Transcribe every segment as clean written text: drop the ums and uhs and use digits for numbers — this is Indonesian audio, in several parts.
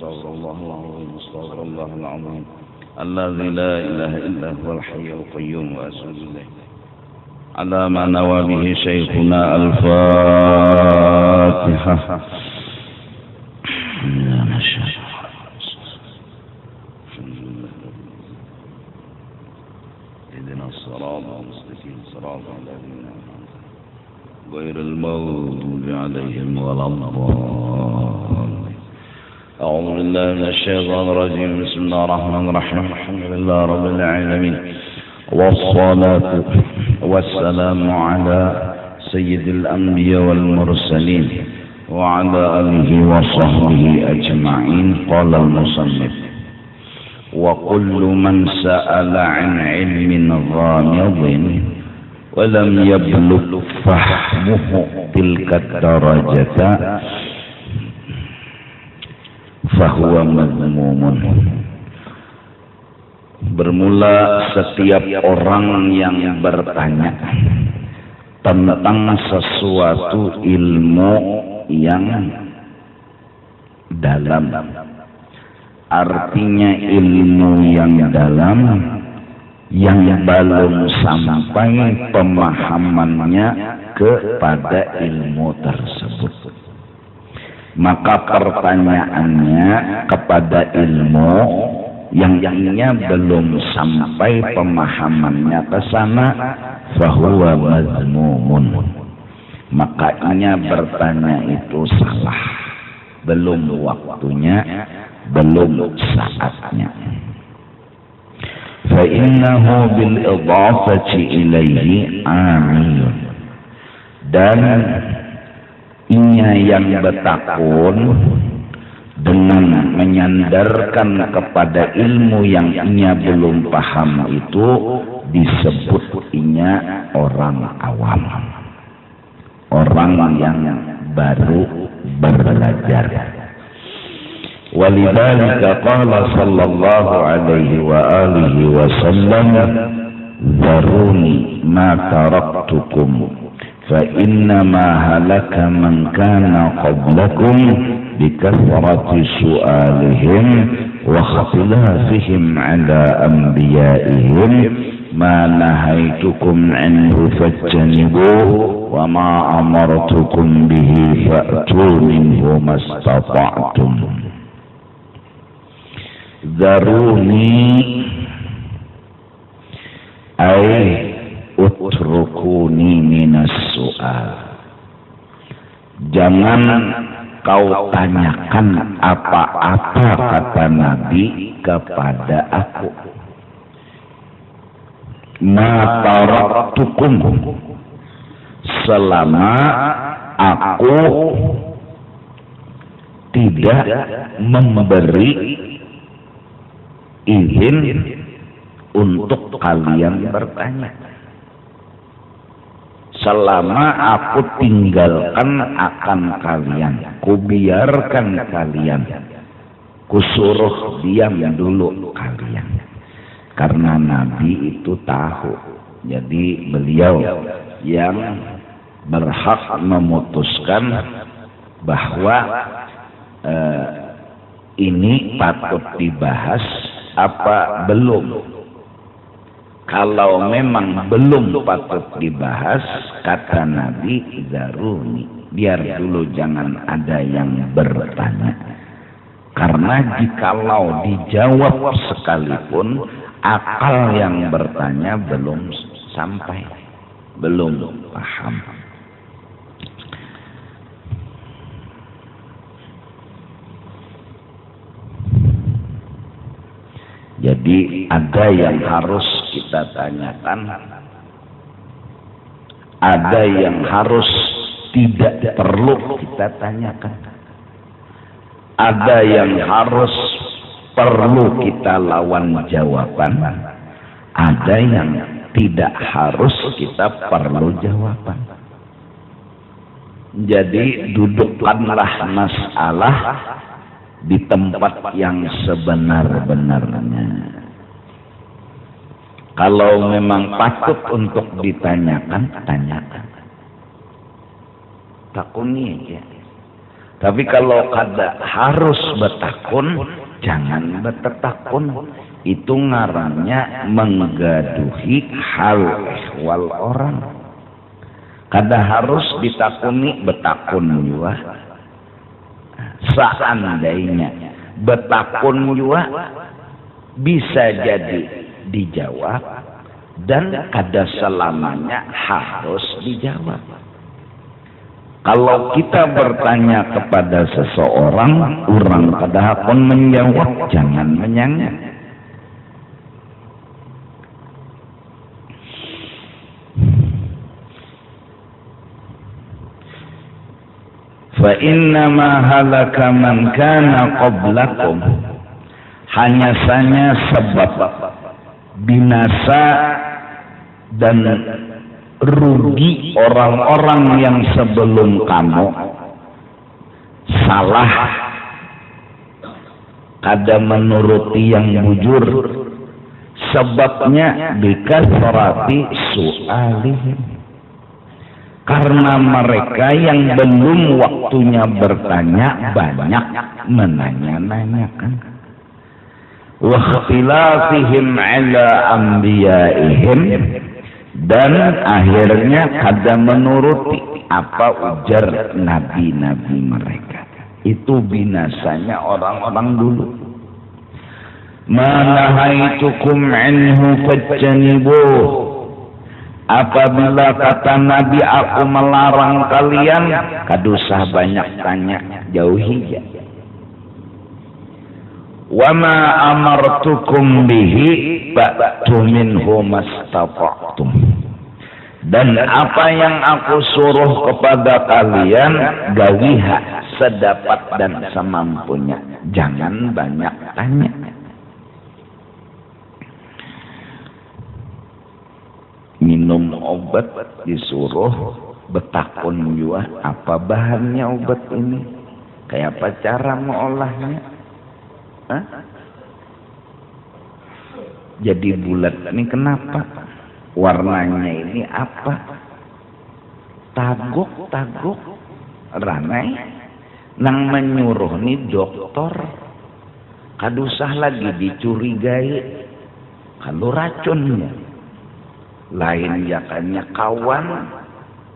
استغفر الله العظيم استغفر الله العظيم الذي لا إله إلا هو الحي القيوم وأتوب إليه على ما نوى به شيخنا الفاتحة. اهدنا الصراط المستقيم صراط الذين أنعمت غير المغضوب عليهم ولا الضالين. أعوذ بالله من الشيطان الرجيم. بسم الله الرحمن الرحيم. الحمد لله رب العالمين والصلاة والسلام على سيد الأنبياء والمرسلين وعلى آله وصحبه أجمعين. قال المصنف: وكل من سأل عن علم غامض ولم يبلغ فهمه تلك الدرجة fahuwa mazmumun. Bermula setiap orang yang bertanya tentang sesuatu ilmu yang dalam, artinya ilmu yang dalam yang belum sampai pemahamannya kepada ilmu tersebut, maka pertanyaannya kepada ilmu yang belum sampai pemahamannya ke sana, fahuwa mazmumun, maka bertanya itu salah, belum waktunya, belum saatnya. Fa innahu bil idafati ilaihi amiyun, dan inya yang bertakun dengan menyandarkan kepada ilmu yang inya belum paham itu disebut inya orang awam, orang yang baru belajar. Walidzalika qala sallallahu alaihi wa alihi wasallam, "Zaruni ma taraktukum فإنما هلك من كان قبلكم بكثرة سؤالهم واختلافهم على أنبيائهم ما نهيتكم عنه فاجتنبوه وما أمرتكم به فأتوا منه ما استطعتم." ذروني أي utrukuni minas su'al, jangan kau tanyakan apa-apa, kata Nabi, kepada aku. Ma taraktukum, selama aku tidak memberi izin untuk kalian bertanya, selama aku tinggalkan akan kalian, kubiarkan kalian, kusuruh diam dulu kalian. Karena Nabi itu tahu, jadi beliau yang berhak memutuskan bahwa ini patut dibahas apa belum. Kalau memang belum patut dibahas, kata Nabi, zaruni, biar dulu jangan ada yang bertanya. Karena jikalau dijawab sekalipun, akal yang bertanya belum sampai, belum paham. Jadi ada yang harus kita tanyakan, ada yang harus tidak perlu kita tanyakan, ada yang harus perlu kita lawan jawaban, ada yang tidak harus kita perlu jawaban. Jadi dudukkanlah masalah di tempat yang sebenar-benarnya. Kalau memang patut untuk ditanyakan, tanyakan. Takuni aja. Tapi kalau kada harus betakun, jangan betetakun. Itu ngarannya menggaduhi hal ehwal orang. Kada harus ditakuni, betakun juga. Seandainya betakun juga bisa jadi dijawab, dan kada selamanya harus dijawab. Kalau kita bertanya kepada seseorang, orang kada hakon menjawab, jangan menyangka. Fa innama halaka man kana qablakum, hanya saja sebab binasa dan rugi orang-orang yang sebelum kamu, salah kada menuruti yang bujur, sebabnya bikasrati su'alihim, karena mereka yang belum waktunya bertanya banyak menanya-nanyakan. Wa ikhtilafihim ala anbiya'ihim, dan akhirnya kada menuruti apa ujar nabi-nabi mereka. Itu binasanya orang-orang dulu. Ma nahaitukum anhu fajtanibuh, apabila kata Nabi aku melarang kalian, kadusah banyak tanya, jauhi ya. Wa ma amartukum bihi fa'tu minhu mastata'tum, dan apa yang aku suruh kepada kalian, gawiha sedapat dan semampunya, jangan banyak tanya. Minum obat disuruh, betakun juga apa bahannya obat ini, kayak apa cara mengolahnya. Hah? Jadi bulat ini kenapa? Warnanya ini apa? Taguk ranai nang menyuruh nih dokter, kadusah lagi dicurigai kalau racunnya. Lain yakannya kawan,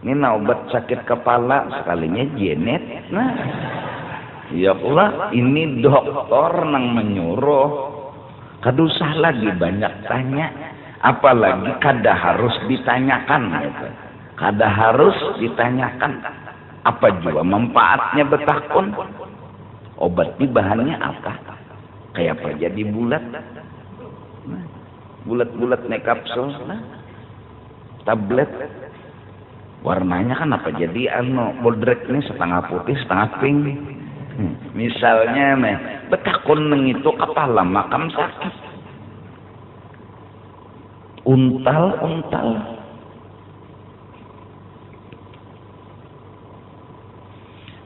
ini obat sakit kepala sekalinya jenet. Nah, ya Allah, ini dokter nang menyuruh, kadusah lagi banyak tanya, apalagi kada harus ditanyakan gitu. Kada harus ditanyakan apa juga manfaatnya betakun. Obat ini bahannya apa, kayak apa jadi bulat, bulat nih kapsul, tablet, warnanya kan apa jadi bodrek nih, setengah putih setengah pink. Misalnya betakun neng itu kepala makam sakit, untal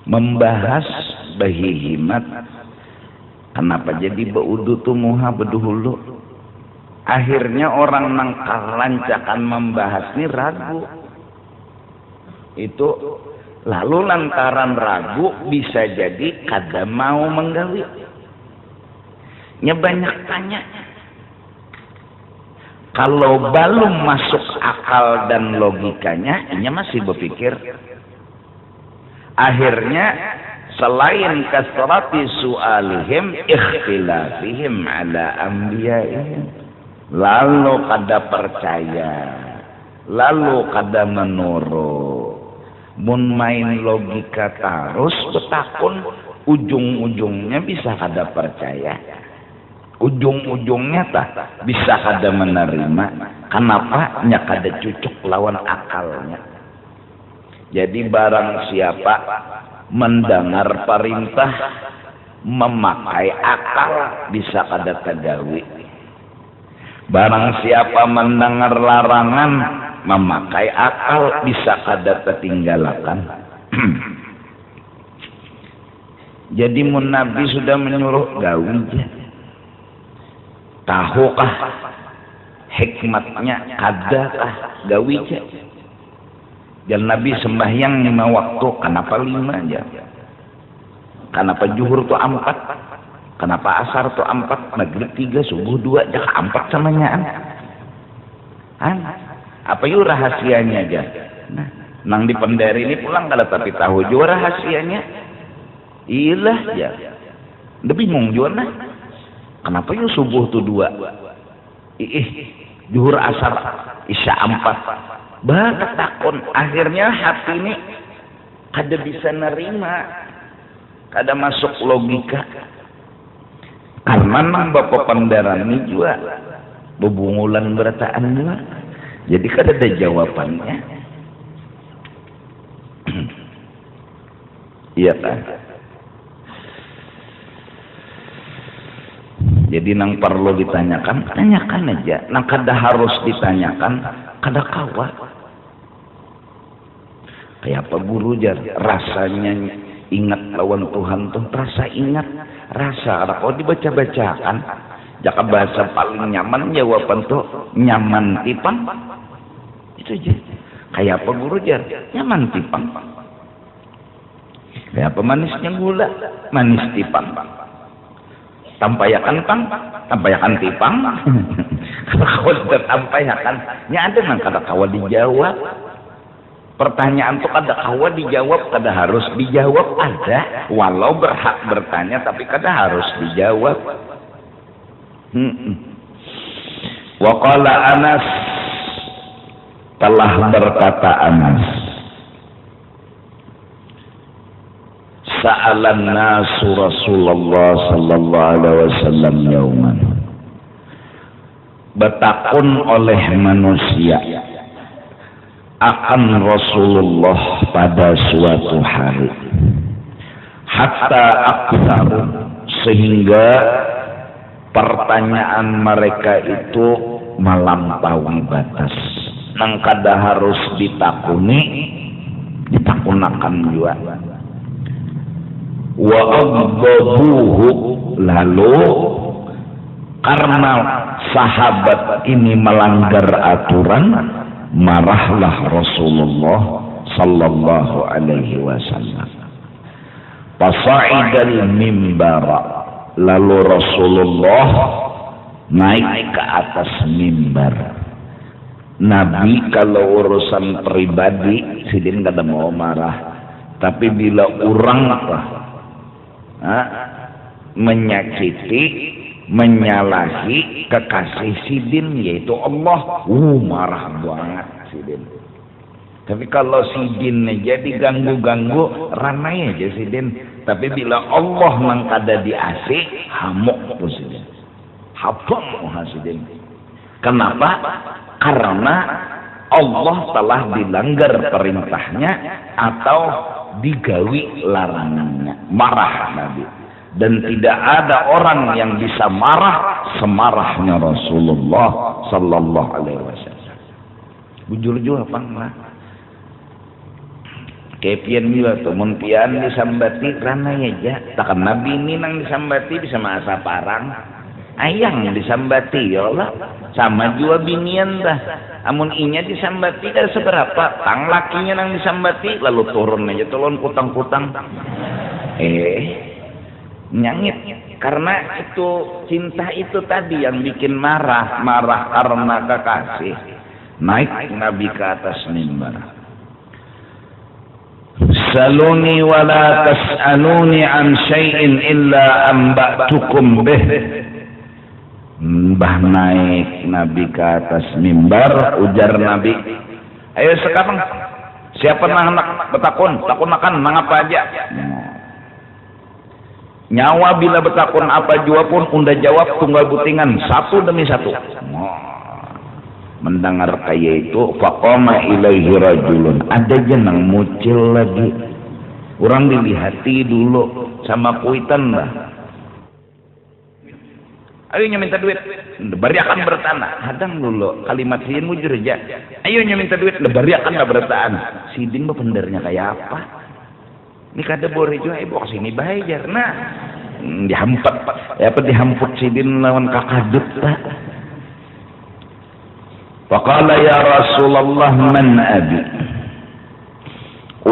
membahas bahihimat, kenapa jadi beudu tumuha beduhulu. Akhirnya orang nang kalancakan membahas ini ragu. Itu lalu lantaran ragu bisa jadi kada mau menggawi. Nya banyak tanya. Kalau belum masuk akal dan logikanya, ini masih berpikir. Akhirnya selain kasrati su'alihim, ikhtilafihim ala anbiya'ihim, lalu kada percaya, lalu kada menurut. Mun main logika terus betakun, ujung-ujungnya bisa kada percaya, ujung-ujungnya tak bisa kada menerima. Kenapa? Nya kada cucuk lawan akalnya. Jadi barang siapa mendengar perintah memakai akal, bisa kada tegawi. Barang siapa mendengar larangan memakai akal, bisa kada tertinggalakan. Jadi mun Nabi sudah menyuruh gawi, tahukah hikmatnya, kadakah gawi? Dan Nabi sembahyang 5 waktu, kenapa 5 aja? Kenapa zuhur tuh 4? Kenapa asar tuh 4? Maghrib 3, subuh 2, jak 4 samanya apa yuk rahasianya aja. Nah, nang di pendari ini pulang kada tapi tahu juga rahasianya. Iyalah ya. Udah bingung juga nah. Kenapa yuk subuh tuh 2? Zuhur asar isya 4. Banget takon. Akhirnya hati ini kada bisa nerima, kada masuk logika. Karena nang bapak pendaran ini juga bebungulan berataan juga. Jadi kada ada jawabannya. Iya kan? Jadi nang perlu ditanyakan, tanyakan aja. Nang kada harus ditanyakan, kada kawa. Kayak apa guru jar, rasanya ingat lawan Tuhan tuh, rasa ingat, rasa. Kalau dibaca-bacakan, jaka bahasa paling nyaman jawaban tuh nyaman tipang. Itu aja. Kayak apa guru jar, nyaman tipang. Kayak apa manisnya gula, manis tipang. Tampayakan pang, tampayakan tipang. Kalau kau tampayakan, nya ada nang kada kawa dijawab. Pertanyaan tuh kada kawa dijawab, kada harus dijawab ada. Walau berhak bertanya, tapi kada harus dijawab. Wa qala Anas, telah berkata Anas, sa'alan nasu Rasulullah sallallahu alaihi wasallam yauman, bertakun oleh manusia akan Rasulullah pada suatu hari, hatta aktsar, sehingga pertanyaan mereka itu melampaui batas. Nang kada harus ditakuni, ditakunakan juga. Wa agdabuhu, lalu karena sahabat ini melanggar aturan, marahlah Rasulullah sallallahu alaihi wasallam. Fasa'idal mimbara, lalu Rasulullah naik ke atas mimbar. Nabi kalau urusan pribadi sidin kada mau marah, tapi bila orang menyakiti, menyalahi kekasih sidin yaitu Allah, marah banget sidin. Tapi kalau sidin jadi ganggu-ganggu, ramai aja sidin. Tapi bila Allah nang kada diasih, hamuk tuh sidin, habang sidin. Kenapa? Karena Allah telah dilanggar perintahnya atau digawi larangannya. Marah Nabi. Dan tidak ada orang yang bisa marah semarahnya Rasulullah sallallahu alaihi wasallam. Bujur juga panglah. Kepian juga tuh mun pian disambati rana aja. Takkan Nabi ini nang disambati bisa masa parang. Ayang disambati ya Allah. Sama juga binian dah. Amun inya disambati kada seberapa. Tang lakinya nang disambati lalu turun aja tolong kutang-kutang. Nyangit, karena itu cinta itu tadi yang bikin marah karena kekasih. Naik Nabi ke atas mimbar. Saluni wala tas'aluni an syai'in illa amba'tukum bih. Mbah naik Nabi ke atas mimbar, ujar Nabi, ayo sekarang siapa nak betakun, takun makan nang apa aja. Nyawa bila betakun apa jua pun unda jawab tunggal butingan satu demi satu. Mendengar kaya itu, faqama ilaihi rajulun, ada jenang mucil lagi. Orang dilihati dulu sama kuitan lah. Ayo minta duit, bari akan bertanah. Hadang dulu kalimat siin mujur aja. Ayo minta duit, bari akan bertaan. Sidin bependernya kayak apa? Ini kada boleh juga ibu kesini bahaya nah dihamput dihamput sidin lawan kakadut tak. Faqala ya Rasulullah man abi,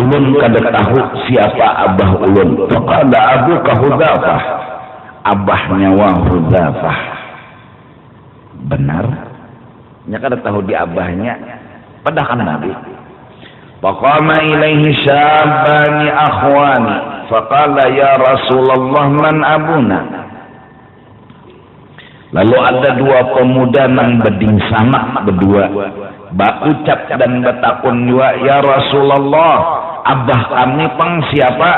ulun kada tahu siapa abah ulun. Faqala abuka Hudzafah, abahnya wa Hudzafah. Benar? Nya kada tahu di abahnya, padahal Nabi. Faqama ilaihi syabani akhwani, faqala ya Rasulullah man abuna. Lalu ada dua pemuda nang beding sama berdua, ucap dan bertakun dua, ya Rasulullah, abah kami pang siapa?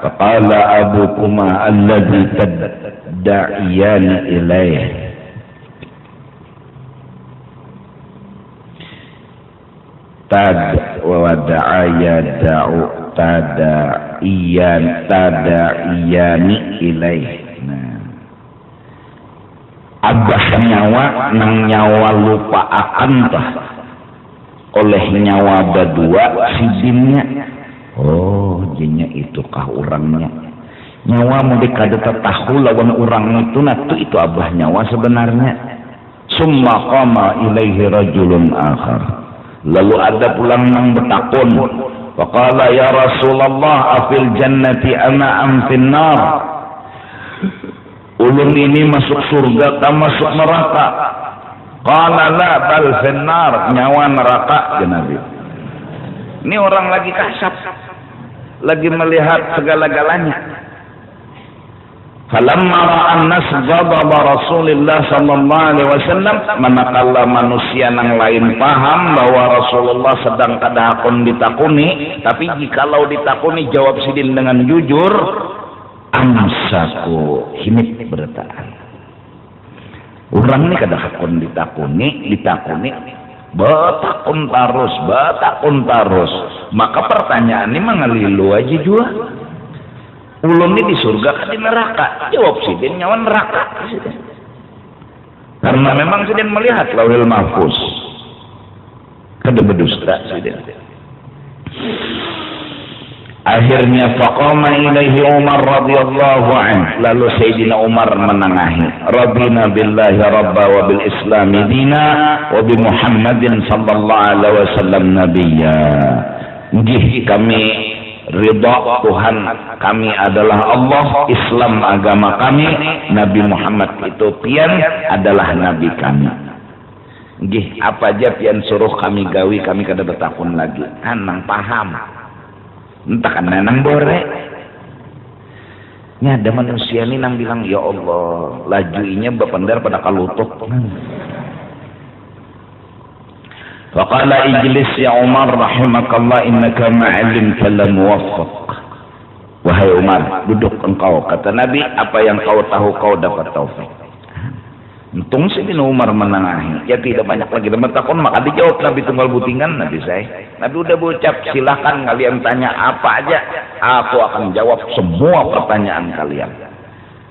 Faqala abukuma alladzi tad'iyani ilaih. Tada'iyani ilaih. Abah nyawa nang nyawa lupa akan tah oleh nyawa berdua sidinnya. Oh, jinya itu kah orangnya. Nyawa mau dikada tahu lawan orang itu abah nyawa sebenarnya. Summa qama ilaihi rajulun akhar. Lalu ada pulang nang bertakun. Faqala ya Rasulullah afil jannati ana am fin nar. Ulun ini masuk surga atau masuk neraka? Qala la bal finnar, nyawa neraka ya Nabi. Ini orang lagi kasap, lagi melihat segala-galanya. Falamma ra'an nas ghadaba Rasulullah sallallahu alaihi wasallam, manakala manusia nang lain paham bahwa Rasulullah sedang kadahakon ditakuni, tapi jikalau ditakuni jawab sidin dengan jujur, amsaku himit bertaan. Orang ini kadang-kadang ditakuni, betakun terus. Maka pertanyaan ini mengelilu aja juga. Ulun ini di surga kan di neraka? Jawab sidin nyawa neraka. Karena memang sidin melihat lauhil mahfuz. Kada berdusta sidin. Akhirnya faqama ilaihi Umar radhiyallahu anhu, lalu Sayyidina Umar menengahi, radina billahi rabba wa bil islam dina wa bi Muhammadin sallallahu alaihi wasallam nabiyya. Nggih, kami ridha Tuhan kami adalah Allah, Islam agama kami, Nabi Muhammad itu pian adalah nabi kami. Nggih, apa aja pian suruh kami gawi, kami kada bertakun lagi. Anang paham. Entah kan nang bore. Nya ada manusia ini nang bilang, ya Allah, lajuinya berpendar pada kalutuk. Faqala ijlis ya Umar rahimakallah innaka ma'alim kalam muwaffaq. Wahai Umar, duduk engkau, kata Nabi, apa yang kau tahu kau dapat taufik. Untung Sayyidina Umar menengahi, ya tidak banyak lagi teman takon, maka dijawab Nabi tunggal butingan. Nabi udah berucap, silahkan kalian tanya apa aja, aku akan jawab semua pertanyaan kalian.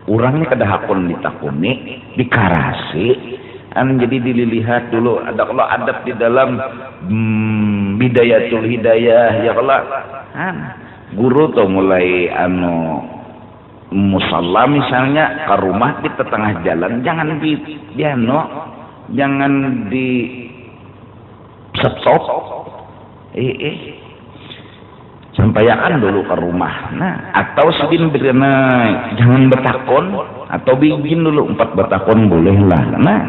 Orangnya kadahakon ditakuni, dikarasi, jadi dilihat dulu. Ada kalau adab di dalam bidayatul hidayah, ya kalau guru tuh mulai musalla misalnya ke rumah di tengah jalan, jangan di stop, sampaikan dulu ke rumah. Nah, atau sidin jangan bertakon, atau bikin dulu 4 bertakon boleh lah. Nah,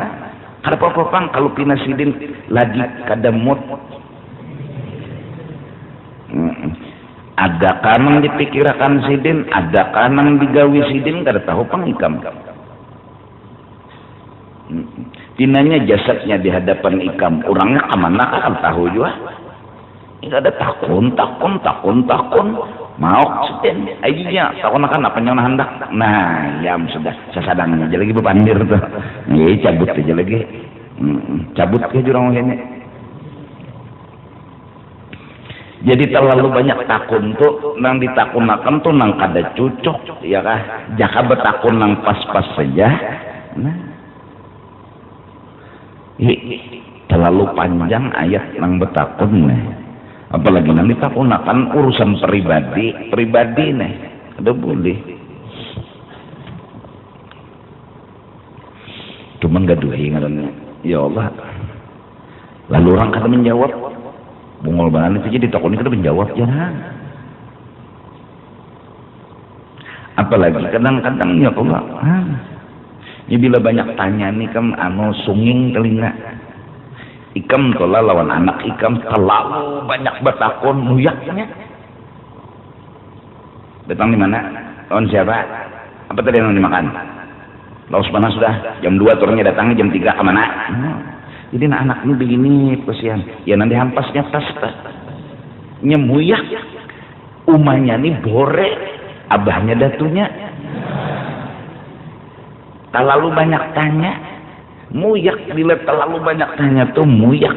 kada apa-apa kalau pina sidin lagi kadamut. Ada kanang dipikirkan sidin, ada kanang digawi sidin, kada tahu pangikam. Tinanya jasadnya di hadapan ikam, orangnya kemana kan tahu juga. Ini ada takun. Mau sidin, aja takun akan apa yang hendak. Nah, ya sudah, sasadang aja lagi bepandir tuh. Nih cabut aja lagi, cabut ke jurang ini. Jadi terlalu banyak takun tuh, nang ditakunakan tuh nang kada cocok, ya kah? Jaka bertakun nang pas-pas saja. Nah, terlalu panjang ayat nang bertakun nih. Apalagi nang ditakunakan urusan pribadi nih, ada boleh. Cuman gaduhi ngarannya, ya Allah. Lalu orang kada menjawab. Bungol banget itu jadi takutnya kita menjawab jangan. apalagi kadang-kadang ya Allah, ya bila banyak tanya nih kam sunging telinga ikam tola lawan anak ikam terlalu banyak bertakon muyaknya datang di mana lawan siapa apa tadi yang dimakan laos panas sudah jam 2 turunnya datangnya jam 3 kemana jadi anak ini begini kesian ya nanti hampasnya tas nyemuyak umanya nih bore abahnya datunya terlalu banyak tanya muyak bila terlalu banyak tanya tuh muyak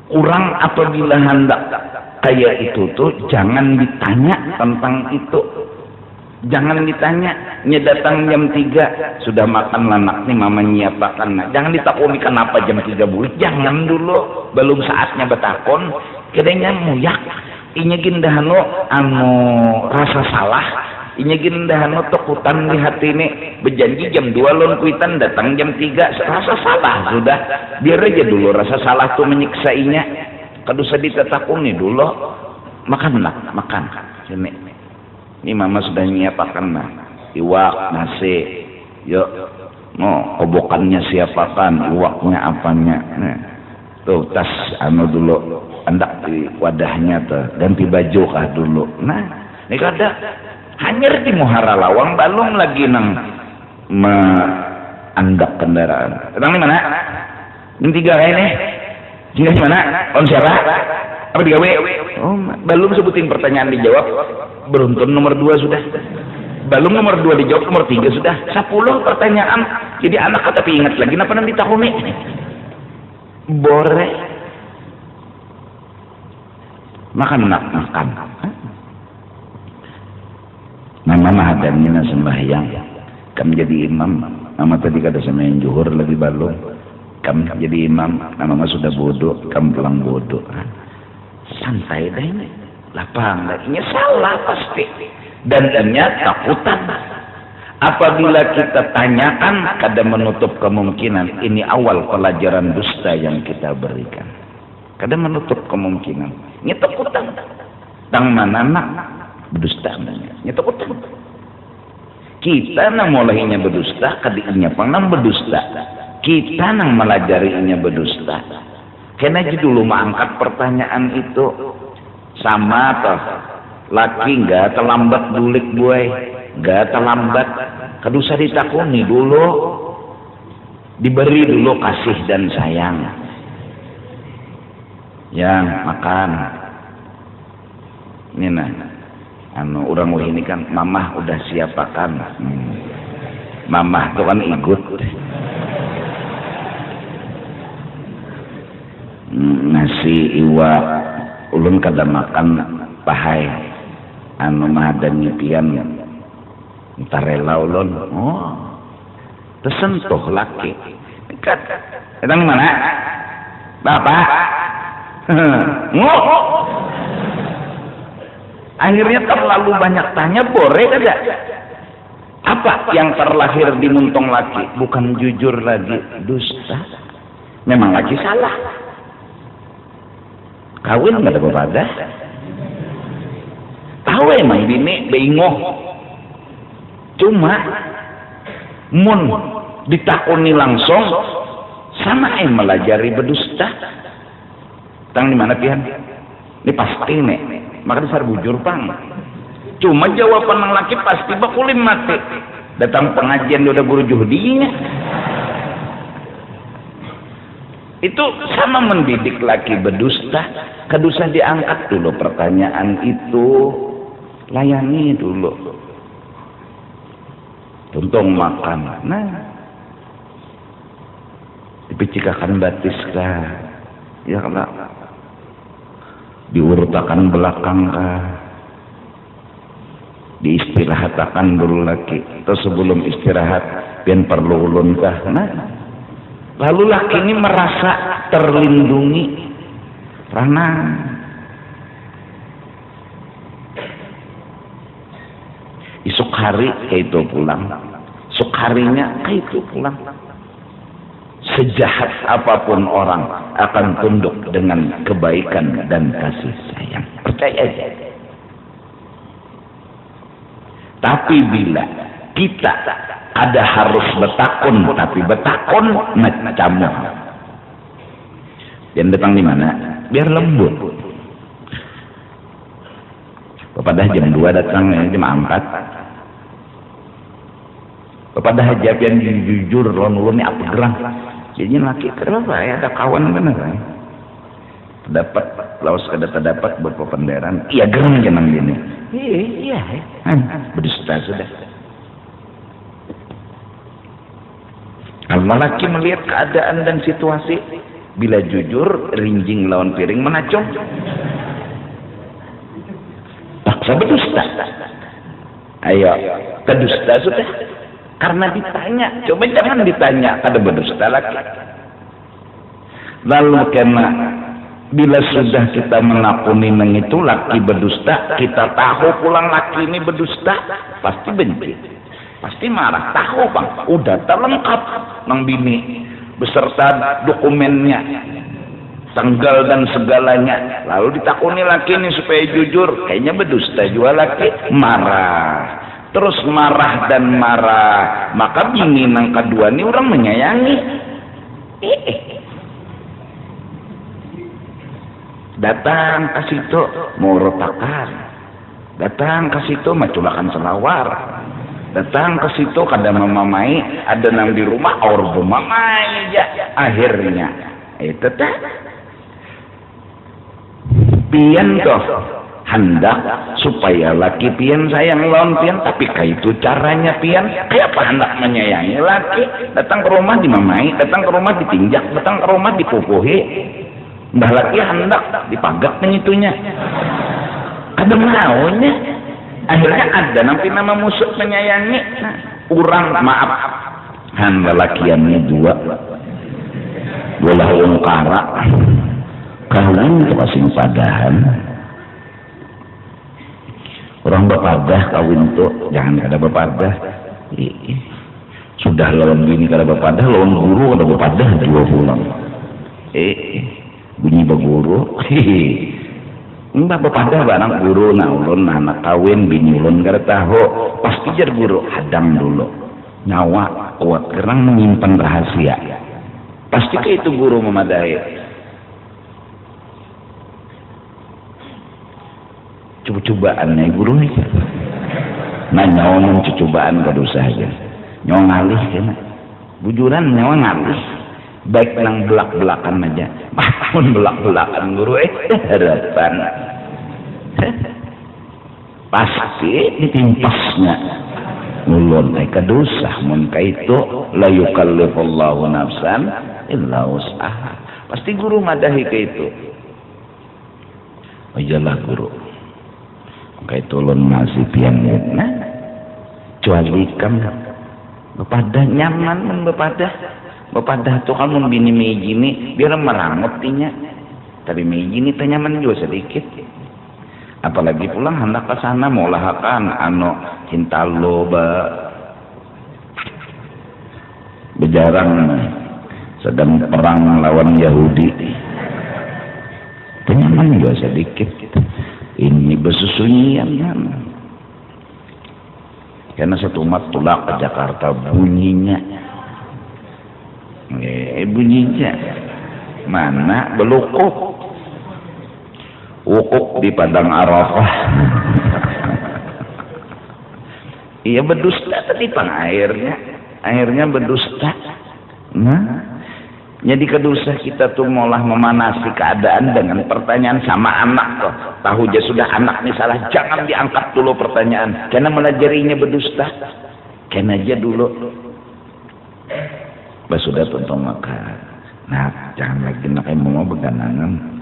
kurang apabila hendak kayak itu tuh jangan ditanya tentang itu jangan ditanya datang jam 3 sudah makan lanak nih mama nyiapakan jangan ditakoni kenapa jam 3 bulik jangan dulu belum saatnya betakon kedenya muyak inya gindahano rasa salah inya gindahano takutan di hati ini berjanji jam 2 lon kuitan datang jam 3 rasa salah sudah biar aja dulu rasa salah tuh menyiksa inya kadusa ditetakuni dulu makan sini ini mama sudah nyiapakan iwak nasi yuk kobokannya siapakan iwaknya apanya tuh tas dulu andak di wadahnya tuh ganti baju kah dulu ini kada hanyar di muhara lawang balong lagi nang andak kendaraan datang di mana jam 3 ini tinggal di mana on siapa apa digawe belum sebutin pertanyaan dijawab beruntun nomor 2 sudah belum nomor 2 dijawab nomor 3 sudah 10 pertanyaan jadi anak tapi ingat lagi kenapa nanti tahun ini bore makan mama hadamnya sembahyang kam jadi imam mama tadi kata semain juhur lagi balong kam jadi imam mama sudah bodoh kam pulang bodoh santai deh ini lapang ini salah pasti dan takutan apabila kita tanyakan kada menutup kemungkinan ini awal pelajaran dusta yang kita berikan kada menutup kemungkinan ini takutan tang mana nak berdusta ini takutan kita nang mulainya berdusta kadinya pang berdusta kita nang melajarinya berdusta kena aja dulu mengangkat pertanyaan itu sama toh laki nggak terlambat dulik buai nggak terlambat kadusa ditakuni dulu diberi dulu kasih dan sayang yang makan ini orang ini kan mamah udah siapakan mamah tuh kan ikut nasi iwak ulun kada makan pahai madan nyipian entar rela ulun tersentuh laki dekat datang mana bapak akhirnya terlalu banyak tanya boleh kada apa yang terlahir di muntong laki bukan jujur lagi dusta memang laki salah kawin nggak ada bepada tahu emang bini bingung cuma mun ditakoni langsung sama yang melajari berdusta tang di mana pian ini pasti nih maka dasar bujur pang cuma jawaban ng laki pasti bakulim mati datang pengajian udah guru juhdinya itu sama mendidik laki berdusta kadusa diangkat dulu pertanyaan itu layani dulu tuntung makan dipicikakan batis kah ya kalau diurutakan belakang kah diistirahatakan dulu laki atau sebelum istirahat pian perlu ulun kah lalu laki ini merasa terlindungi karena esok hari kayak itu pulang esok harinya kayak itu pulang sejahat apapun orang akan tunduk dengan kebaikan dan kasih sayang percaya aja Tapi bila kita ada harus betakun, tapi betakun ngecamu. Yang datang di mana? Biar lembut. Kepada jam 2 datang, jam 4. Kepada hajabian jujur, lon-lon apa gerang. Jadi laki kenapa ya? Ada kawan bener kan? Dapat, lawas kada dapat beberapa penderan. Iya gerang jangan gini. Iya. Berdusta sudah. Kalau laki melihat keadaan dan situasi, bila jujur, rinjing lawan piring menacung. Paksa berdusta. Ayo, kedusta sudah. Karena ditanya, coba jangan ditanya, kada berdusta lagi. Lalu karena bila sudah kita mengakuni itu laki berdusta, kita tahu pulang laki ini berdusta, pasti benci. Pasti marah, tahu bang, udah terlengkap nang bini beserta dokumennya, tanggal dan segalanya. Lalu ditakuni laki ini supaya jujur, kayaknya berdusta juga laki, marah. Terus marah dan marah, maka bini nang kedua ini orang menyayangi. Datang ke situ mau retakan, datang ke situ maculakan selawar, datang ke situ kada memamai, ada nang di rumah or memamai aja. Akhirnya itu teh pian toh hendak supaya laki pian sayang lawan pian, tapi kayak itu caranya pian kayak apa hendak menyayangi laki. Datang ke rumah dimamai, datang ke rumah ditinjak, datang ke rumah dipupuhi. Mbah laki hendak dipagak itunya. Ada maunya. Akhirnya ada nanti nama musuh menyayangi. Urang maaf. Han lelakiannya dua. Bolah ungkara. Kawin kasing padahan. Orang bepadah kawin tuh jangan kada bepadah. Sudah lawan bini kada bepadah, lawan guru kada bepadah dua pulang. Bunyi baguru. Mbak bepadah barang guru nah ulun anak kawin bini ulun kada tahu. Pasti jar guru hadang dulu. Nyawa kuat kerang menyimpan rahasia. Pasti ke itu guru memadai. Coba-cobaan nih guru nih. Nah nyawa cobaan kada usah aja. Nyawa ngalih kena. Bujuran nyawa ngalih. Baik nang belak-belakan aja. Pun belak-belakan guru harapan. Pasti ditimpasnya. Ulun kadosa mun kaitu la yukallifullahu nafsan illa wus'aha. Pasti guru madahi kaitu. Ajalah guru. Kaitu ulun masih pianna. Cualikan bepadah nyaman mun bepadah. Bepadah tuh kamu bini meiji ini biar merangut tinya. Tapi meiji ini nyaman juga sedikit. Apalagi pulang hendak ke sana mau lahakan anu cinta loba bejarang sedang perang lawan Yahudi. Penyaman juga sedikit. Ini bersusunyian kan. Karena satu umat tulak ke Jakarta bunyinya. Bunyinya mana belukuk wukuk di padang Arafah. Iya berdusta tadi pang airnya berdusta. Nah jadi kedusta kita tuh malah memanasi keadaan dengan pertanyaan sama anak toh. Tahu aja sudah anak nih salah, jangan diangkat dulu pertanyaan karena melajarinya berdusta. Karena aja dulu sudah tentu maka nah jangan lagi nak mau beganangan.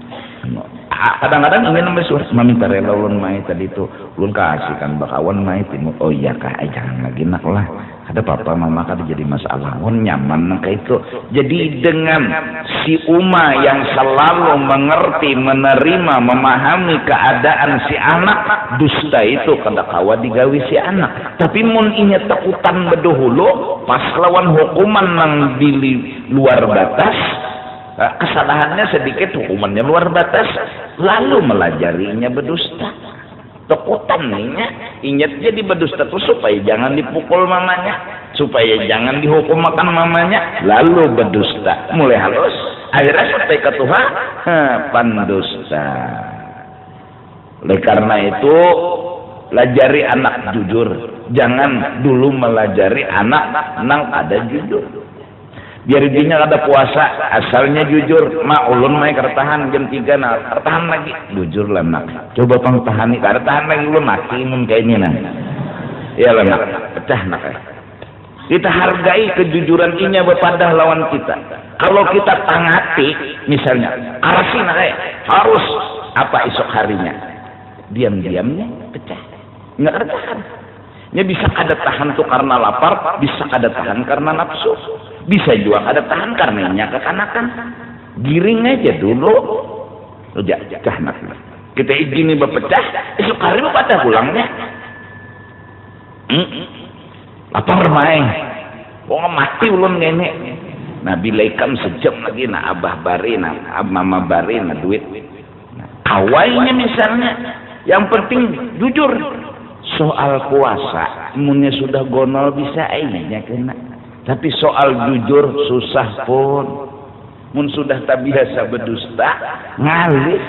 Kadang-kadang ingin meminta rela ulun mai tadi itu ulun kasih kan bakawan mai timu. Oh iya kah jangan lagi nak lah, ada papa mama kan jadi masalah ulun nyaman nak itu. Jadi dengan si Uma yang selalu mengerti, menerima, memahami keadaan si anak, dusta itu kada kawa digawi si anak. Tapi mun inya takutan bedahulu pas lawan hukuman nang di luar batas, kesalahannya sedikit, hukumannya luar batas, lalu melajarinya berdusta. Takutan nih ingat jadi berdusta tuh supaya jangan dipukul mamanya, supaya jangan dihukum makan mamanya, lalu berdusta mulai halus akhirnya sampai ke Tuhan pendusta. Oleh karena itu lajari anak jujur, jangan dulu melajari anak nang ada jujur. Biar dinya ada puasa asalnya jujur, mak ulun main kertahan jam 3 nah kertahan lagi jujur lah nak, coba pang tahan nih kertahan lagi ulun mati mun kayak ini nah ya lah nak pecah nak. Kita hargai kejujuran inya berpadah lawan kita. Kalau kita tangati misalnya karasi nak harus apa esok harinya, diam-diamnya pecah nggak tahan. Ya bisa ada tahan tuh karena lapar, bisa ada tahan karena nafsu, bisa juga ada tahan karenanya kekanakan. Giring aja dulu, udah nak. Kita izini berpecah, esok hari pada pulangnya. Lapar main, mati ulun nenek. Nah bila ikam sejam lagi, nah abah bari, nah mama bari, nah duit. Nah, kawainya misalnya, yang penting jujur. Soal puasa, imunnya sudah gonol bisa aja kena. Tapi soal jujur susah pun. Mun sudah tak biasa berdusta, ngalih.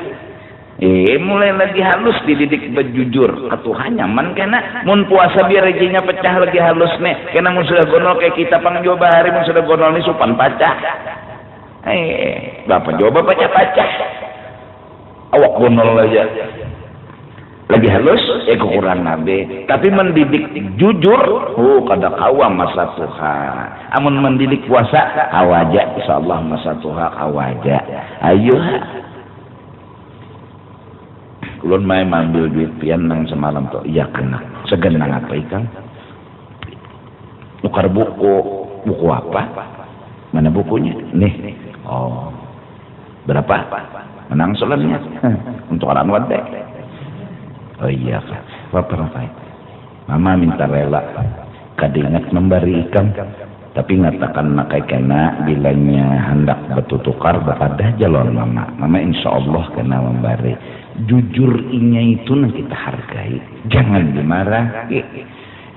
Mulai lagi halus dididik berjujur. Atuhan nyaman kena. Mun puasa biar rejinya pecah lagi halus nih. Kena mun sudah gonol kayak kita pang coba hari mun sudah gonol nih supan pacah. Bapak coba pacah-pacah. Awak gonol aja. Lagi halus kekurangan nabe, tapi mendidik jujur kada kawa masa Tuhan. Amun mendidik puasa kawaja insyaallah masa Tuhan kawaja. Ayo ulun main ambil duit pian nang semalam tuh iya kena segenang apa ikan tukar buku apa mana bukunya nih berapa menang soalnya untuk orang wadai. Oh iya Bapak mama minta rela kadingat memberi ikan tapi ngatakan nakai kena bilanya hendak bertutukar kepada jalon mama insya Allah kena memberi. Jujur inya itu yang kita hargai, jangan dimarah.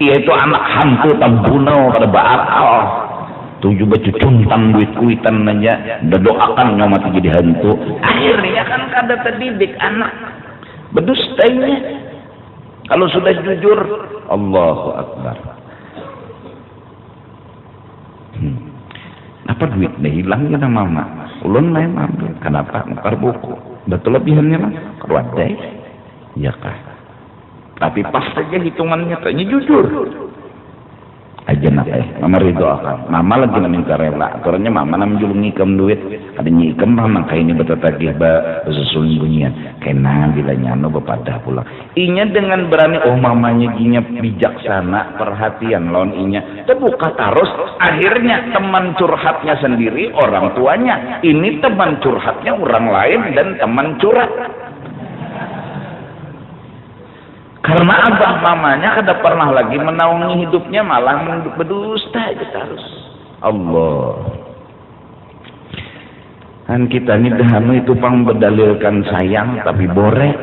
Iya itu anak hantu tambuno pada bakal tujuh baju cuntang duit kuitan aja doakan nyomat jadi hantu, akhirnya kan kada terdidik anak berdustanya. Kalau sudah jujur, Allahu Akbar. Apa duitnya hilang ya mama? Ulun main ambil. Kenapa? Nukar buku. Betul lebihannya lah. Keruadai. Ya kah? Tapi pas saja hitungannya tanya jujur. Aja nak mama ridho akan. Mama lagi minta rela. Aturannya mama nam julung ngikam duit. Ada nyikam mama kayak ini betatagih besusun bunyian. Kena bila nyano bepadah pulang. Inya dengan berani mamanya ginya bijaksana perhatian lawan inya. Terbuka terus. Akhirnya teman curhatnya sendiri orang tuanya. Ini teman curhatnya orang lain dan teman curhat. Karena abah mamanya kada pernah lagi menaungi hidupnya, malah berdusta aja terus. Allah. Kan kita ini dahanu itu pang berdalilkan sayang tapi borek.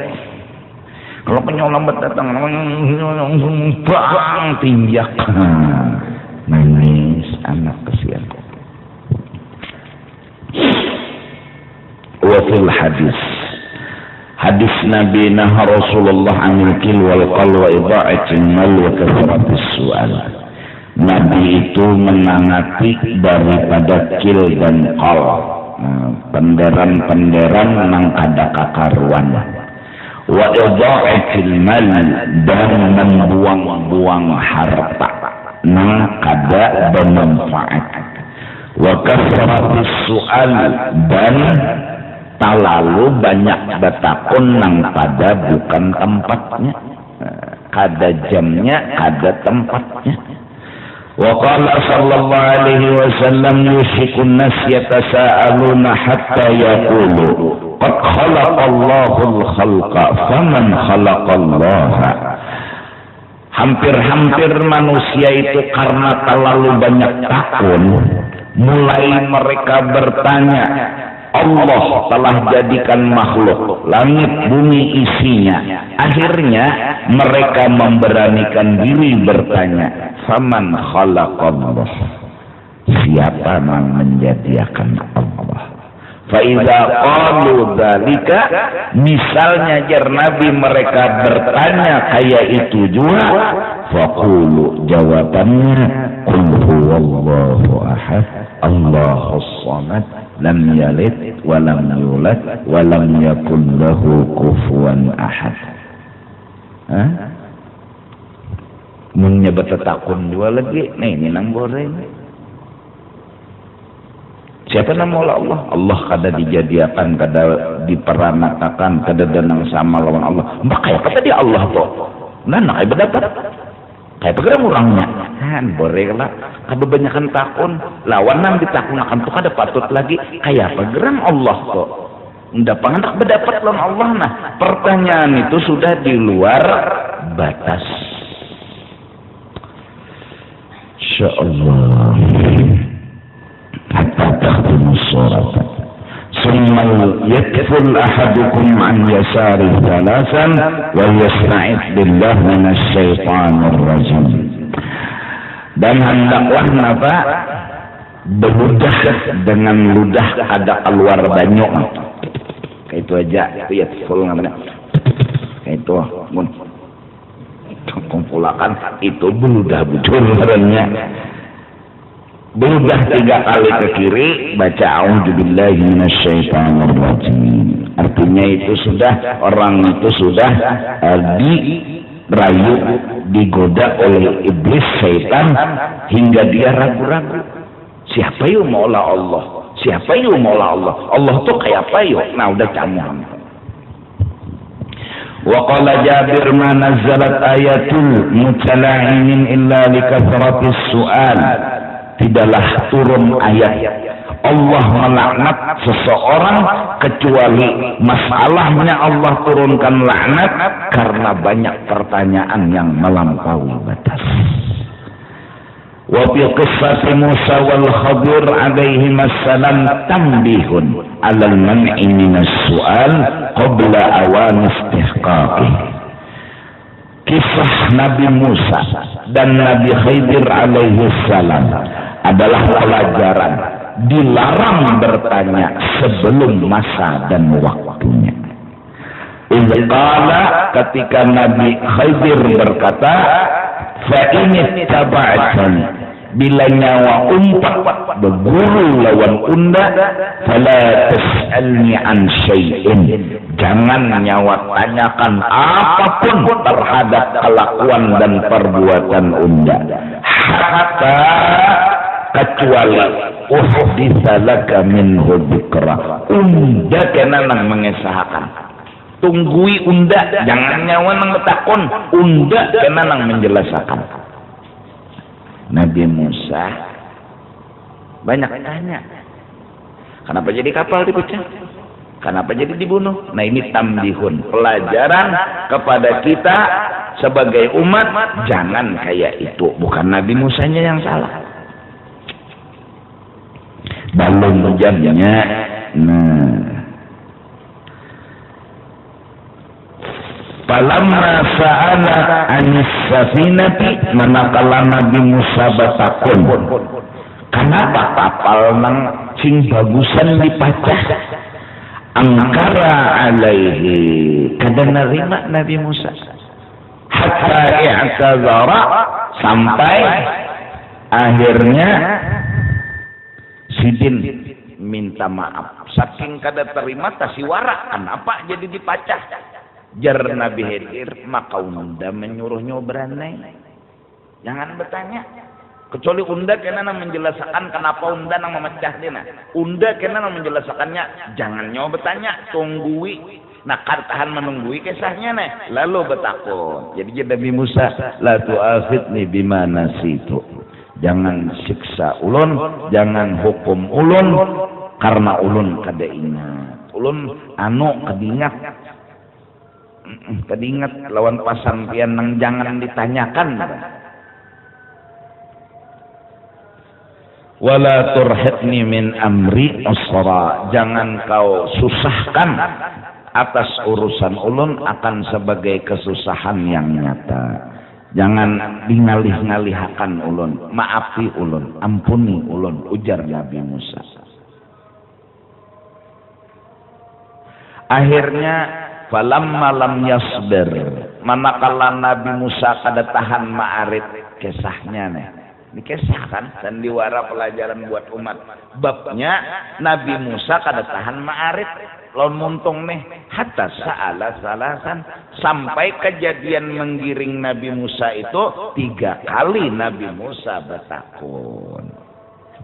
Kalau penyolam datang bang tinjak. Nangis anak kesian. Wa fil hadis Nabi nah Rasulullah anil kil wal qal wa ida'atin mal wa kathratis su'al. Nabi itu menangati daripada kil dan qal, penderan-penderan nang kada kakaruan, wa ida'atil mal dan membuang-buang harta nang kada bermanfaat, wa kathratis su'al dan talalu banyak bertakun nang pada bukan tempatnya, kada jamnya, kada tempatnya. Wa qala sallallahu alaihi wasallam yushikun nas yatasaaluna hatta yaqulu qad khalaqallahu al-khalqa faman khalaqallaha. Hampir-hampir manusia itu karena terlalu banyak takun mulai mereka bertanya, Allah telah jadikan makhluk langit bumi isinya. Akhirnya mereka memberanikan diri bertanya, faman khalaqallah, siapa yang menjadikan Allah? Faiza qalu dzalika, misalnya jar Nabi mereka bertanya kayak itu juga, faqulu, jawabannya, qul huwallahu ahad Allahus samad lam yalid wa lam yulad wa lam yakul lahu kufuwan ahad. Mun nyebut takun dua lagi, nih ini nang goreng. Siapa nama Allah? Allah kada dijadiakan, kada diperanatakan, kada denang sama lawan Allah. Mbak kayak kata dia Allah tuh. Nah, kayak berdapat. Kayak pegerang orangnya. Han, boleh lah. Kebanyakan takun. Lawanan ditakunakan tuh kada patut lagi. Kayak pegerang Allah tuh. Nggak pengen berdapat lawan Allah. Nah, pertanyaan itu sudah di luar batas. Insyaallah. Hatta takhtimu surat. Summa yakful ahadukum an yasari thalasan wa yasta'id billah minasy syaithanir rajim. Dan hendaklah napa beludah dengan ludah ada keluar banyu. Kayak itu aja, itu ya full namanya. Kayak itu mun kumpulakan itu beludah bujur merenya. Beludah 3 kali ke kiri, baca a'udzubillahi minasyaitonir rajim. Artinya itu sudah, orang itu sudah dirayu, digoda oleh iblis syaitan hingga dia ragu-ragu. Siapa yuk maulah Allah? Siapa yuk maulah Allah? Allah tuh kayak apa yuk? Nah udah campur. Wa qala Jabir ma nazzalat ayatul mutala'inin illa likathratis su'al. Tidaklah turun ayat Allah melaknat seseorang kecuali masalahnya Allah turunkan laknat karena banyak pertanyaan yang melampaui batas. Wa fi qissati Musa wal Khadir alaihi assalam tanbihun 'alal man'i minas su'al qabla awan istihqaqih. Kisah Nabi Musa dan Nabi Khidir alaihi salam adalah pelajaran dilarang bertanya sebelum masa dan waktunya. Izqala, ketika Nabi Khidir berkata, fa ini taba'tani, bila nyawa unta berguru lawan unda, fala tas'alni an syai'in, jangan nyawa tanyakan apapun terhadap kelakuan dan perbuatan unda, hatta kecuali uhditsa laka minhu dzikra, unda kena nang mengesahkan. Tunggui unda, jangan nyawa nang betakon, unda kena nang menjelaskan. Nabi Musa banyak tanya, kenapa jadi kapal dipecah? Kenapa jadi dibunuh? Nah ini tambihun, pelajaran kepada kita sebagai umat, jangan kayak itu. Bukan Nabi Musanya yang salah. Balung jamnya, nah. Falamma sa'ala anis safinati, manakala Nabi Musa batakun, kenapa kapal nang cing bagusan dipacah? Angkara alaihi, kada nerima Nabi Musa. Hatta i'tazara, sampai akhirnya Sidin minta maaf. Saking kada terima tasiwara, kenapa jadi dipacah? Jar Nabi Khidir, maka unda menyuruhnya beranai. Jangan bertanya. Kecuali unda kena nang menjelaskan kenapa unda nang memecah dia. Unda kena nang menjelaskannya. Jangan nyawa bertanya, tunggui. Nah, tahan menunggui kisahnya nih. Lalu bertakun. Jadi Nabi Musa, la tu'akhidni bima nasitu. Jangan siksa ulun, jangan hukum ulun karena ulun kada ingat. Ulun kadingat. Kadingat lawan pasampian nang jangan ditanyakan. Wala turhitni min amri usra, jangan kau susahkan atas urusan ulun akan sebagai kesusahan yang nyata. Jangan dingalih-ngalihakan ulun, maafi ulun, ampuni ulun, ujar Nabi Musa. Akhirnya falamma lam yasbir, manakala Nabi Musa kada tahan ma'arit, kisahnya nih. Ini kisah kan, dan diwara pelajaran buat umat. Babnya Nabi Musa kada tahan ma'arit, lawan muntung nih, hatta sa'ala salasan, sampai kejadian menggiring Nabi Musa itu 3 kali Nabi Musa bertakun.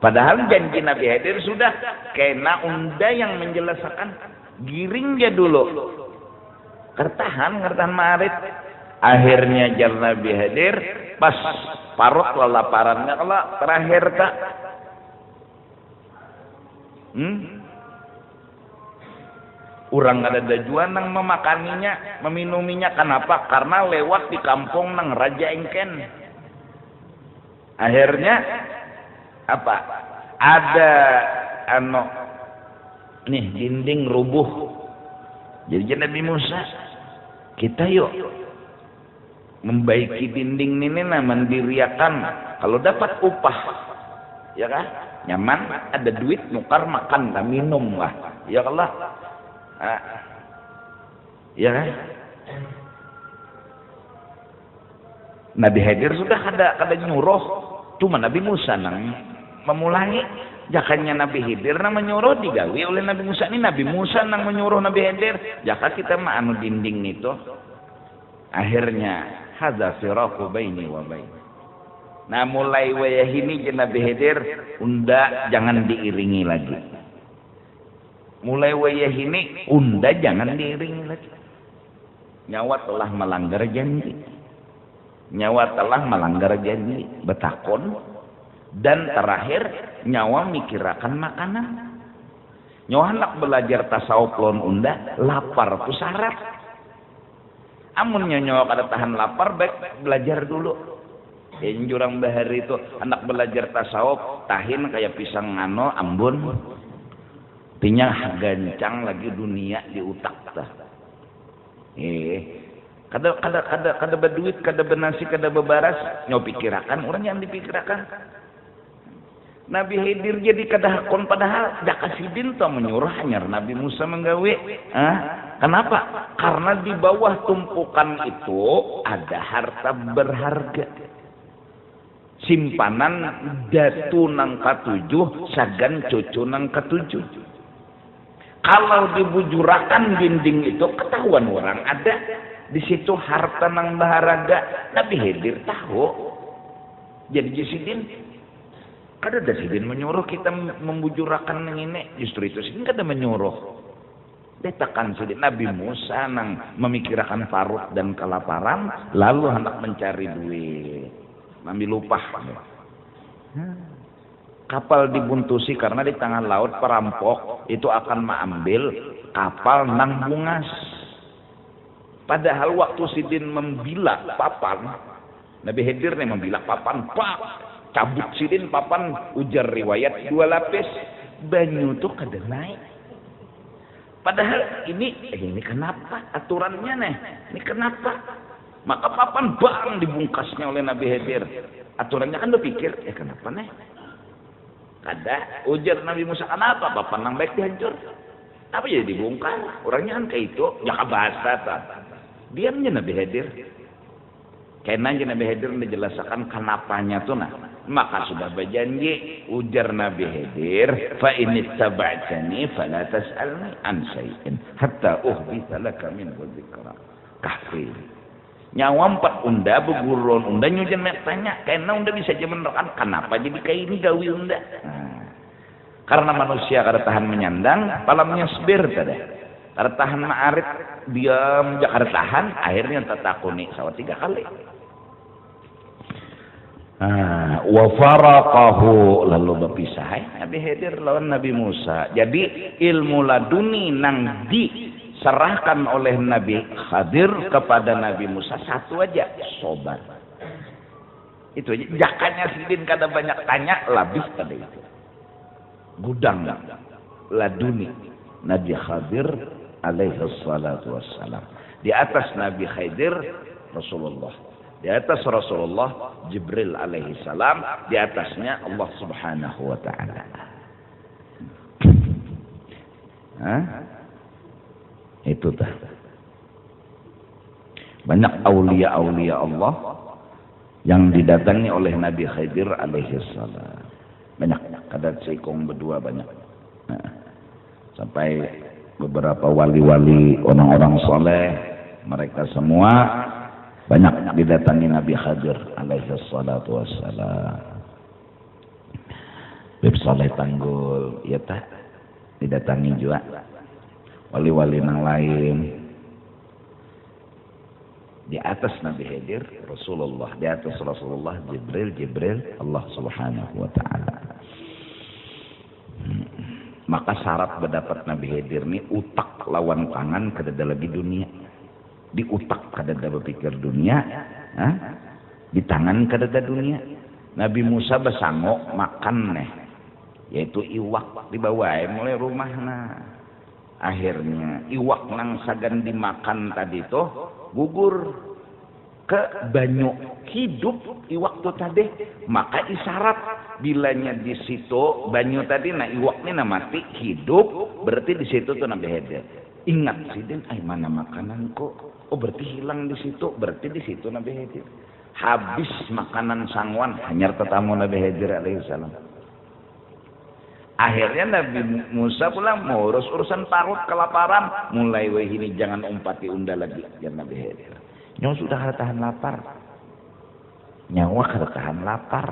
Padahal janji Nabi Khidir sudah, kena unda yang menjelaskan, giring dia dulu. Kertahan ma'arit. Akhirnya jar Nabi Khidir, pas parut lelaparannya kalau terakhir tak. Orang ada dajuan nang memakaninya, meminuminya. Kenapa? Karena lewat di kampung nang Raja Engken. Akhirnya apa? Ada nih dinding rubuh. Jadi Nabi Musa, kita yuk membaiki dinding ini, mendiriakan. Kalau dapat upah, ya kan? Nyaman, ada duit, nukar makan dan minum lah. Ya Allah. Ya kan? Nabi Khidir sudah kada nyuruh, cuma Nabi Musa nang memulai. Jakanya Nabi Khidir nang menyuruh digawi oleh Nabi Musa. Ini Nabi Musa nang menyuruh Nabi Khidir. Jaka kita mah anu dinding itu. Akhirnya hadza firaqu baini wa baini. Nah mulai wayah ini Nabi Khidir unda jangan diiringi lagi. Mulai wayah ini unda jangan diiringi lagi. Nyawa telah melanggar janji. Nyawa telah melanggar janji. Betakon. Dan terakhir nyawa mikirakan makanan. Nyawa hendak belajar tasawuf lawan unda, lapar ku syarat. Amun nyawa kada tahan lapar, baik belajar dulu. Jurang bahari itu hendak belajar tasawuf, tahin kayak pisang ngano, ambon. Tinya gancang lagi dunia di utak tah. Kada berduit, kada bernasi, kada bebaras, nyawa pikirakan orang yang dipikirakan. Nabi Khidir jadi kadahakon padahal Jakasidin to menyuruh hanya Nabi Musa menggawe. Kenapa? Karena di bawah tumpukan itu ada harta berharga. Simpanan datu nang katujuh, sagan cucu nang ketujuh. Kalau dibujurakan dinding itu ketahuan orang ada di situ harta nang berharga. Nabi Khidir tahu. Jadi Jasidin kada ada sidin menyuruh kita membujurakan yang ini, justru itu sidin kada menyuruh. Detakan sidin Nabi Musa nang memikirkan parut dan kelaparan, lalu hendak mencari duit, ambil upah. Kapal dibuntusi karena di tengah laut perampok itu akan mengambil kapal nang bungas. Padahal waktu sidin membilah papan, Nabi Khidir nih membilah papan, pak. Cabut sidin papan, ujar riwayat 2 lapis, banyu tuh kada naik. Padahal ini kenapa aturannya nih? Ini kenapa? Maka papan bang dibungkasnya oleh Nabi Khidir. Aturannya kan udah pikir, kenapa nih? Kada, ujar Nabi Musa, kenapa papan nang baik dihancur? Apa jadi dibungkar? Orangnya kan kayak itu, ya kabasa tak. Diamnya Nabi Khidir. Karena Nabi Khidir menjelaskan kenapanya tuh nah. Maka sudah berjanji, ujar Nabi Khidir, fa in ittaba'tani fala tas'alni an syai'in hatta uhditsa laka minhu dzikra. Kafir. Nyawa 4 unda beguron unda nyujen tanya, karena unda bisa jaman rekan kenapa jadi kayak ini gawi unda. Karena manusia kada tahan menyandang, palamnya sbir tada. Kada tahan ma'arit, diam kada tahan, akhirnya tatakuni sawa 3 kali. Wa faraqahu, lalu berpisah Nabi Khidir lawan Nabi Musa. Jadi ilmu laduni nang diserahkan oleh Nabi Khidir kepada Nabi Musa satu aja, sobat. Itu aja. Jakanya sidin kada banyak tanya, labis pada itu. gudang laduni Nabi Khadir alaihi salatu wassalam. Di atas Nabi Khadir Rasulullah, di atas Rasulullah Jibril alaihi salam, di atasnya Allah Subhanahu wa taala. Itu dah. Banyak aulia-aulia Allah yang didatangi oleh Nabi Khidir alaihi salam. Banyak, kadang seikong berdua banyak. Sampai beberapa wali-wali orang-orang soleh, mereka semua banyak didatangi Nabi Khidir alaihi salatu wassalam. Bib Soleh Tanggul, ya tak, didatangi juga. Wali-wali yang lain. Di atas Nabi Khidir Rasulullah, di atas Rasulullah Jibril Allah Subhanahu wa taala. Maka syarat berdapat Nabi Khidir ini utak lawan tangan kadada lagi dunia. Di utak kadada berpikir dunia, di tangan kadada dunia. Nabi Musa besangok makan nih, yaitu iwak dibawa mulai rumahna. Akhirnya iwak nang sagan dimakan tadi tuh gugur ke banyu hidup iwak tuh tadi, maka isyarat bilanya di situ banyu tadi nah iwaknya nah mati hidup, berarti di situ tuh Nabi Khidir ingat sidin mana makananku, oh berarti hilang di situ, berarti di situ Nabi Khidir habis makanan sangwan hanyar tetamu Nabi Khidir alaihissalam. Akhirnya Nabi Musa pulang mau urus urusan parut kelaparan, mulai weh ini jangan umpati unda lagi ya Nabi Khidir. Nyawa sudah kada tahan lapar, nyawa kada tahan lapar.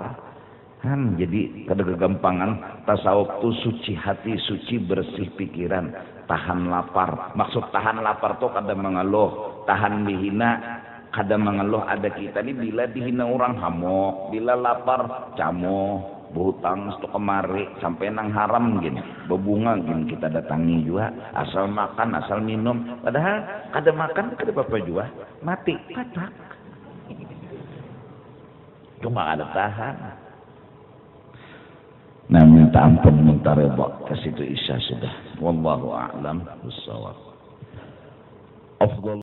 Jadi kada kegampangan tasawuf tu suci hati, suci bersih pikiran, tahan lapar. Maksud tahan lapar tu kada mengeluh, tahan dihina kada mengeluh. Ada kita ni bila dihina orang hamok, bila lapar camo. Berhutang stok kemari sampai nang haram gini, bebunga gini kita datangi juga, asal makan asal minum, padahal kada makan kada apa juga mati patak, cuma ada tahan. Nah minta ampun minta reda ke situ isya sudah, wallahu a'lam bissawab.